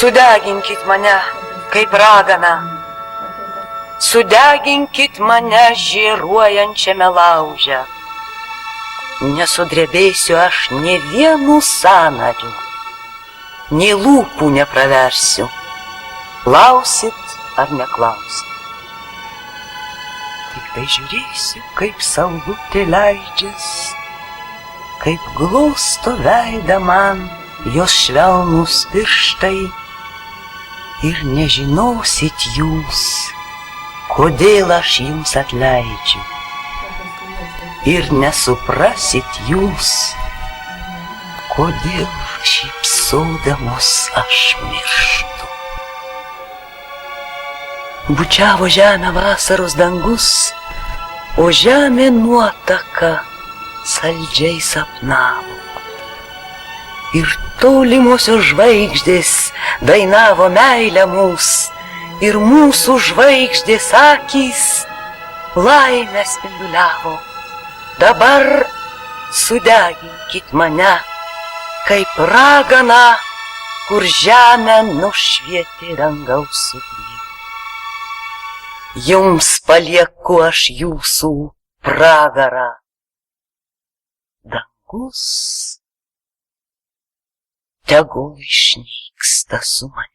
Sudeginkit mane, kaip raganą, sudeginkit mane žėruojančiame lauže. Nesudrebėsiu aš nė vienu sąnariu, nė lūpų nepraversiu. Klausit ar neklausit? Tik tai žiūrėsiu, kaip saulutė leidžias, kaip glosto veidą man jos švelnūs pirštai, ir nežinosit jūs, kodėl aš jums atleidžiu, ir nesuprasit jūs, kodėl šypsodamos aš mirštu. Bučiavo žemę vasaros dangus, o žemė nuotaka saldžiai sapnavo. Ir tolimosios žvaigždės dainavo meilę mūs, ir mūsų žvaigždės akys laimę spinduliavo. Dabar sudeginkit mane, kaip raganą, kur žemę nušvietė dangaus ugnį. Jums palieku aš jūsų pragarą. Dangus tegul išnyksta su manimi.